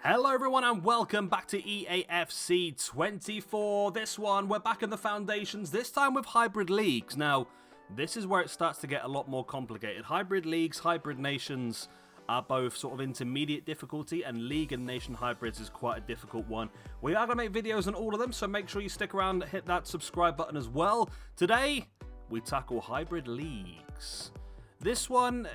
Hello everyone and welcome back to EAFC 24. This one, we're back in the foundations, this time with hybrid leagues. Now, this is where it starts to get a lot more complicated. Hybrid leagues, hybrid nations are both sort of intermediate difficulty, and league and nation hybrids is quite a difficult one. We are going to make videos on all of them, so make sure you stick around and hit that subscribe button as well. Today, we tackle hybrid leagues. This one,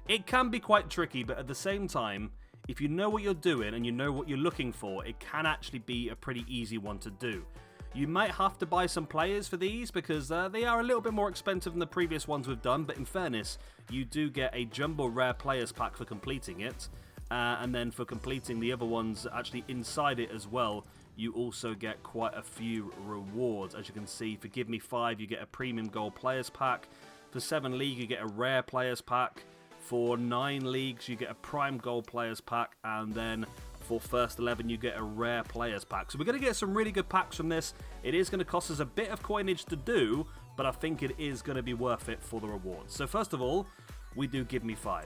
it can be quite tricky, but at the same time, if you know what you're doing and you know what you're looking for, it can actually be a pretty easy one to do. You might have to buy some players for these because they are a little bit more expensive than the previous ones we've done, but in fairness, you do get a jumbo rare players pack for completing it, and then for completing the other ones actually inside it as well, you also get quite a few rewards. As you can see, for Give Me 5 you get a premium gold players pack, for 7 league you get a rare players pack, for 9 leagues, you get a Prime Gold Players Pack, and then for First 11, you get a Rare Players Pack. So we're going to get some really good packs from this. It is going to cost us a bit of coinage to do, but I think it is going to be worth it for the rewards. So first of all, we do Give Me 5.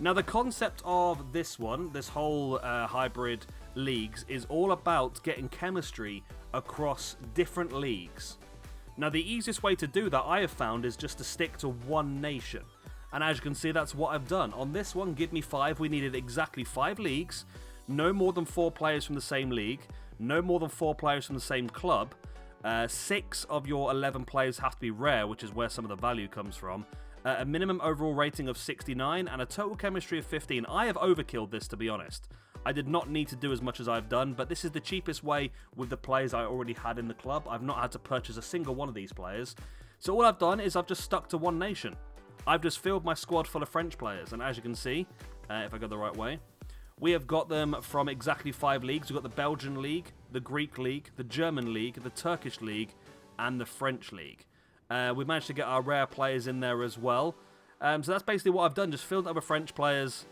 Now the concept of this one, this whole hybrid leagues, is all about getting chemistry across different leagues. Now the easiest way to do that, I have found, is just to stick to one nation. And as you can see, that's what I've done. On this one, Give Me 5, we needed exactly 5 leagues, no more than 4 players from the same league, no more than 4 players from the same club, 6 of your 11 players have to be rare, which is where some of the value comes from, a minimum overall rating of 69, and a total chemistry of 15. I have overkilled this, to be honest. I did not need to do as much as I've done, but this is the cheapest way with the players I already had in the club. I've not had to purchase a single one of these players. So all I've done is I've just stuck to one nation. I've just filled my squad full of French players, and as you can see, if I go the right way, we have got them from exactly 5 leagues. We've got the Belgian League, the Greek League, the German League, the Turkish League, and the French League. We've managed to get our rare players in there as well. So that's basically what I've done, just filled up with French players,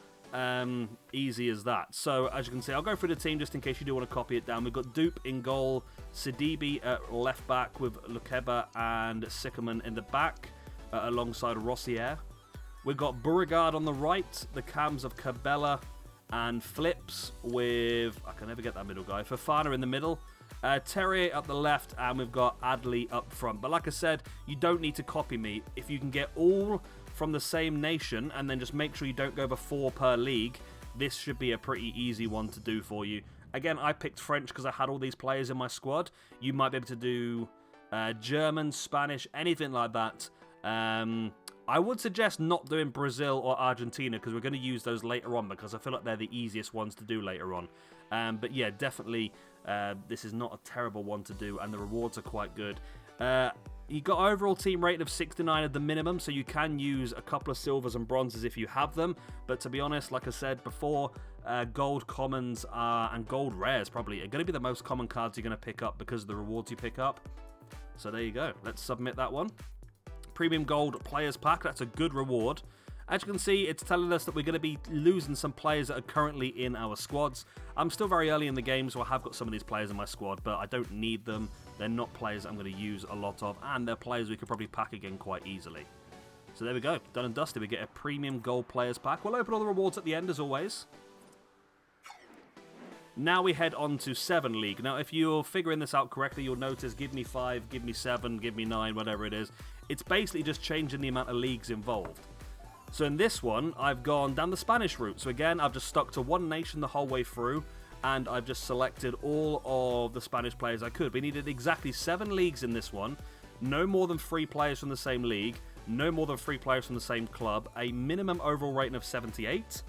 easy as that. So as you can see, I'll go through the team just in case you do want to copy it down. We've got Dupe in goal, Sidibe at left back with Lukeba and Sickerman in the back, alongside Rossier. We've got Beauregard on the right, the cams of Cabela and Flips with, I can never get that middle guy, Fofana in the middle, Terrier up the left, and we've got Adley up front. But like I said, you don't need to copy me. If you can get all from the same nation and then just make sure you don't go over 4 per league, this should be a pretty easy one to do for you. Again, I picked French because I had all these players in my squad. You might be able to do German, Spanish, anything like that. I would suggest not doing Brazil or Argentina because we're going to use those later on because I feel like they're the easiest ones to do later on. But yeah, definitely this is not a terrible one to do, and the rewards are quite good. You got overall team rating of 69 at the minimum, so you can use a couple of silvers and bronzes if you have them. But to be honest, like I said before, gold commons and gold rares probably are going to be the most common cards you're going to pick up because of the rewards you pick up. So there you go. Let's submit that one. Premium Gold Players Pack, that's a good reward. As you can see, it's telling us that we're going to be losing some players that are currently in our squads. I'm still very early in the game, so I have got some of these players in my squad, but I don't need them. They're not players I'm going to use a lot of, and they're players we could probably pack again quite easily. So there we go, done and dusted. We get a Premium Gold Players Pack. We'll open all the rewards at the end, as always. Now we head on to 7 League. Now, if you're figuring this out correctly, you'll notice Give Me 5, Give Me 7, Give Me 9, whatever it is. It's basically just changing the amount of leagues involved. So in this one, I've gone down the Spanish route. So again, I've just stuck to one nation the whole way through, and I've just selected all of the Spanish players I could. We needed exactly 7 leagues in this one, no more than 3 players from the same league, no more than 3 players from the same club, a minimum overall rating of 78,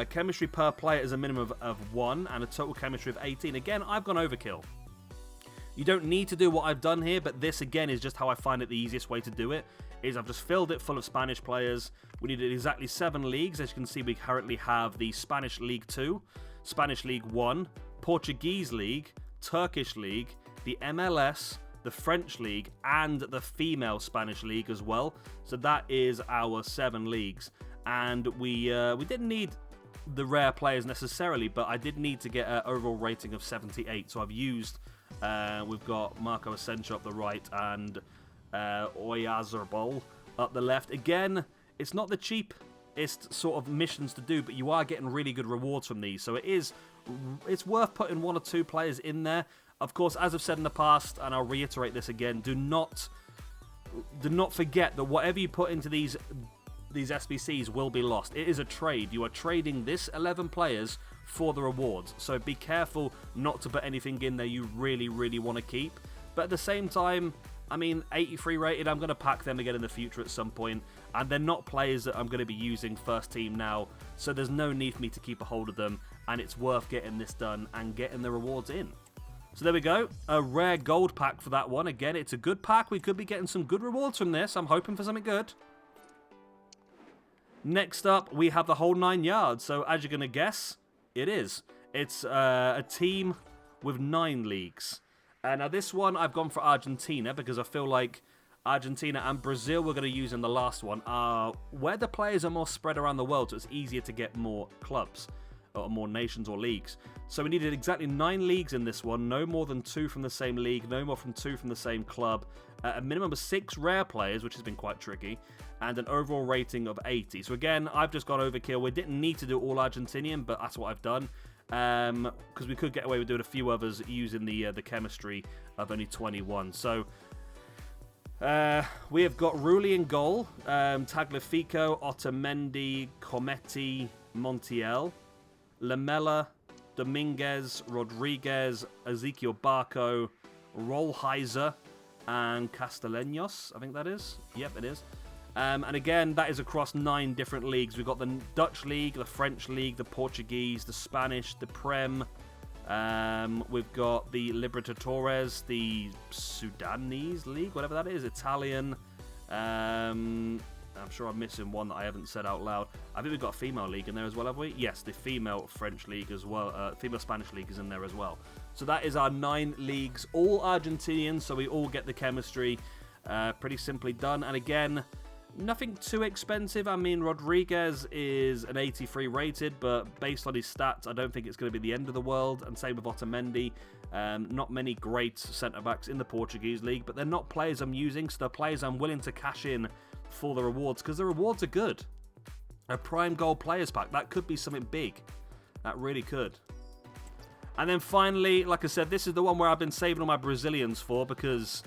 chemistry per player is a minimum of 1, and a total chemistry of 18. Again, I've gone overkill. You don't need to do what I've done here, but this again is just how I find it the easiest way to do it, is I've just filled it full of Spanish players. We needed exactly 7 leagues. As you can see, we currently have the Spanish League 2, Spanish League 1, Portuguese League, Turkish League, the MLS, the French League, and the female Spanish League as well. So that is our 7 leagues. And we didn't need the rare players necessarily, but I did need to get an overall rating of 78. So I've used, we've got Marco Asensio up the right and Oyarzabal up the left. Again, it's not the cheap sort of missions to do, but you are getting really good rewards from these. So it's worth putting 1 or 2 players in there. Of course, as I've said in the past, and I'll reiterate this again, do not forget that whatever you put into these SBCs will be lost. It is a trade. You are trading this 11 players for the rewards. So be careful not to put anything in there you really, really want to keep. But at the same time, I mean, 83 rated, I'm going to pack them again in the future at some point. And they're not players that I'm going to be using first team now. So there's no need for me to keep a hold of them. And it's worth getting this done and getting the rewards in. So there we go, a rare gold pack for that one. Again, it's a good pack. We could be getting some good rewards from this. I'm hoping for something good. Next up, we have the whole 9 yards. So as you're going to guess, it is. It's a team with 9 leagues. Now this one, I've gone for Argentina because I feel like Argentina and Brazil we're going to use in the last one are where the players are more spread around the world, so it's easier to get more clubs. Or more nations or leagues. So we needed exactly 9 leagues in this one. No more than 2 from the same league. No more than 2 from the same club. A minimum of 6 rare players, which has been quite tricky. And an overall rating of 80. So again, I've just gone overkill. We didn't need to do all Argentinian, but that's what I've done. Because we could get away with doing a few others using the chemistry of only 21. So we have got Rulli in goal. Tagliafico, Otamendi, Cometti, Montiel. Lamela, Dominguez, Rodriguez, Ezequiel Barco, Rollheiser, and Castellanos, I think that is. Yep, it is. And again, that is across 9 different leagues. We've got the Dutch League, the French League, the Portuguese, the Spanish, the Prem. We've got the Libertadores, the Sudanese League, whatever that is, Italian. I'm sure I'm missing one that I haven't said out loud. I think we've got a female league in there as well, have we? Yes, the female French league as well. Female Spanish league is in there as well. So that is our 9 leagues, all Argentinian, so we all get the chemistry. Pretty simply done. And again, nothing too expensive. I mean, Rodriguez is an 83 rated, but based on his stats, I don't think it's going to be the end of the world. And same with Otamendi. Not many great centre-backs in the Portuguese league, but they're not players I'm using, so they're players I'm willing to cash in for the rewards, because the rewards are good. A prime gold players pack, that could be something big. That really could. And then finally, like I said, this is the one where I've been saving all my Brazilians for, because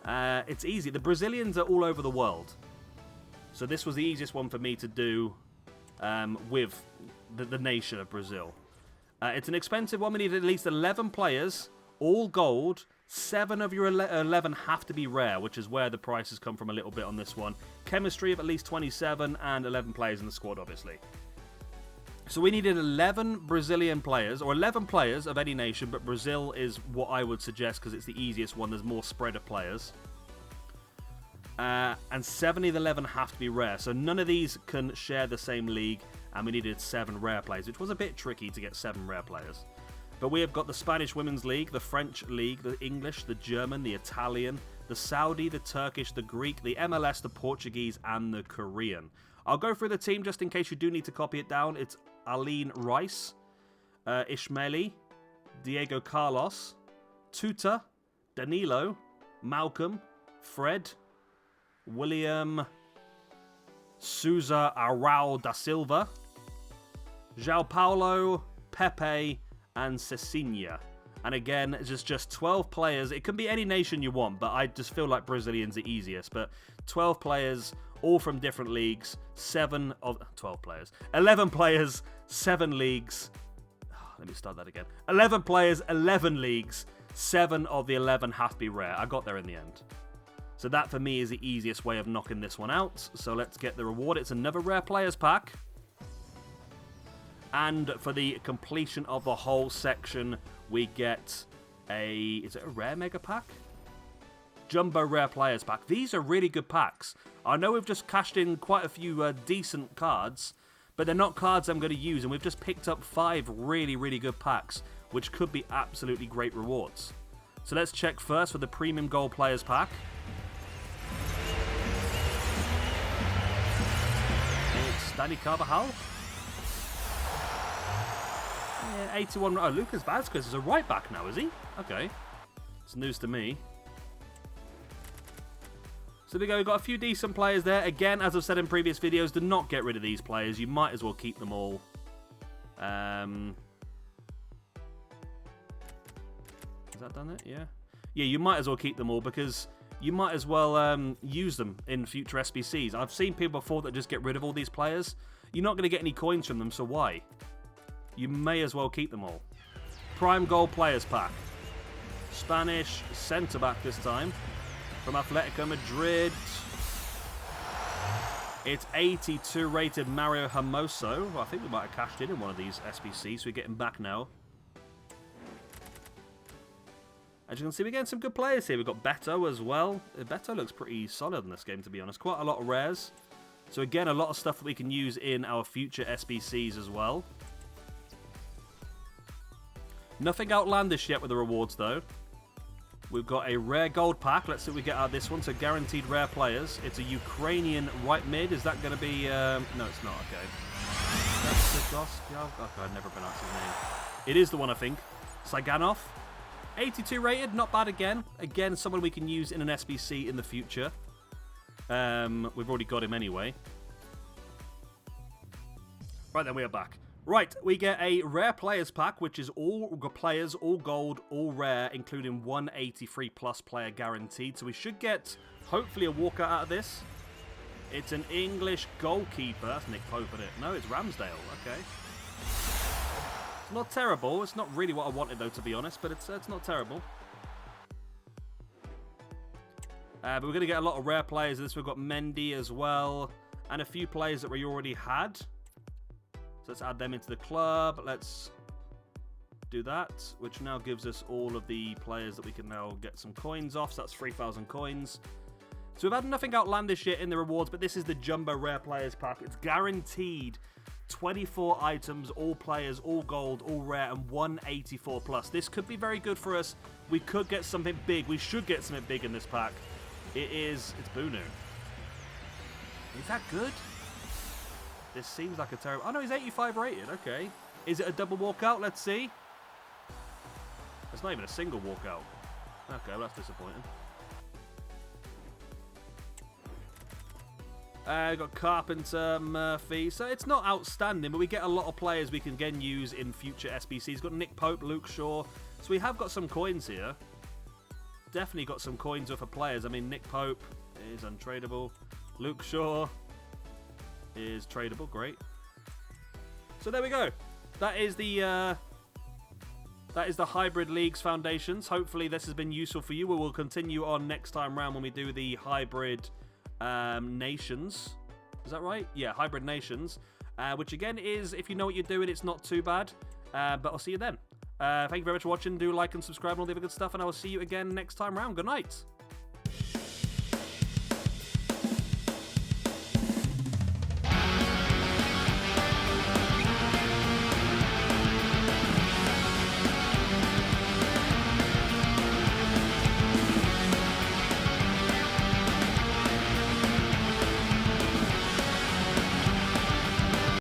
it's easy. The Brazilians are all over the world. So this was the easiest one for me to do with the nation of Brazil. It's an expensive one. We need at least 11 players, all gold. 7 of your 11 have to be rare, which is where the prices come from a little bit on this one. Chemistry of at least 27 and 11 players in the squad, obviously. So we needed 11 Brazilian players, or 11 players of any nation, but Brazil is what I would suggest because it's the easiest one. There's more spread of players. And 7 of the 11 have to be rare, so none of these can share the same league, and we needed 7 rare players, which was a bit tricky to get 7 rare players. But we have got the Spanish Women's League, the French League, the English, the German, the Italian, the Saudi, the Turkish, the Greek, the MLS, the Portuguese, and the Korean. I'll go through the team just in case you do need to copy it down. It's Aline Rice, Ishmaeli, Diego Carlos, Tuta, Danilo, Malcolm, Fred, William, Souza Arau da Silva, João Paulo, Pepe, and Cecinha. And again, it's just 12 players. It can be any nation you want, but I just feel like Brazilian's the easiest. But 12 players, all from different leagues. 12 players. 11 players, 7 leagues. Let me start that again. 11 players, 11 leagues. 7 of the 11 have to be rare. I got there in the end. So that, for me, is the easiest way of knocking this one out. So let's get the reward. It's another rare players pack. And for the completion of the whole section, we get is it a rare mega pack? Jumbo rare players pack. These are really good packs. I know we've just cashed in quite a few decent cards, but they're not cards I'm going to use, and we've just picked up 5 really, really good packs, which could be absolutely great rewards. So let's check first for the premium gold players pack. It's Dani Carvajal. 81. Oh, Lucas Vazquez is a right back now, is he? Okay. It's news to me. So there we go, we've got a few decent players there. Again, as I've said in previous videos, do not get rid of these players. You might as well keep them all. Has that done it? Yeah. Yeah, you might as well keep them all because you might as well use them in future SBCs. I've seen people before that just get rid of all these players. You're not going to get any coins from them, so why? You may as well keep them all. Prime Gold Players Pack. Spanish centre-back this time. From Atletico Madrid. It's 82 rated Mario Hermoso. Well, I think we might have cashed in one of these SBCs, so we're getting back now. As you can see, we're getting some good players here. We've got Beto as well. Beto looks pretty solid in this game, to be honest. Quite a lot of rares. So again, a lot of stuff that we can use in our future SBCs as well. Nothing outlandish yet with the rewards, though. We've got a rare gold pack. Let's see what we get out of this one. So guaranteed rare players. It's a Ukrainian right mid. Is that going to be... no, it's not. Okay. That's the Goskov. Okay, I've never pronounced his name. It is the one, I think. Saiganov. 82 rated. Not bad again. Again, someone we can use in an SBC in the future. We've already got him anyway. Right, then we are back. Right, we get a rare players pack, which is all players, all gold, all rare, including 183 plus player guaranteed. So we should get, hopefully, a walkout out of this. It's an English goalkeeper. That's Nick Pope, isn't it? No, it's Ramsdale. Okay. It's not terrible. It's not really what I wanted, though, to be honest, but it's not terrible. But we're going to get a lot of rare players. This we've got Mendy as well, and a few players that we already had. So let's add them into the club. Let's do that, which now gives us all of the players that we can now get some coins off. So that's 3,000 coins. So we've had nothing outlandish yet in the rewards, but this is the Jumbo Rare Players Pack. It's guaranteed 24 items, all players, all gold, all rare, and 184 plus. This could be very good for us. We could get something big. We should get something big in this pack. It's Bunu. Is that good? This seems like a terrible... Oh, no, he's 85 rated. Okay. Is it a double walkout? Let's see. It's not even a single walkout. Okay, well, that's disappointing. Got Carpenter, Murphy. So it's not outstanding, but we get a lot of players we can again use in future SBCs. Got Nick Pope, Luke Shaw. So we have got some coins here. Definitely got some coins for players. I mean, Nick Pope is untradeable. Luke Shaw is tradable. Great. So there we go. That is the Hybrid Leagues Foundations. Hopefully this has been useful for you. We will continue on next time round when we do the Hybrid Nations. Is that right? Yeah, Hybrid Nations. Which again is, if you know what you're doing, it's not too bad. But I'll see you then. Thank you very much for watching. Do like and subscribe and all the other good stuff. And I will see you again next time round. Good night.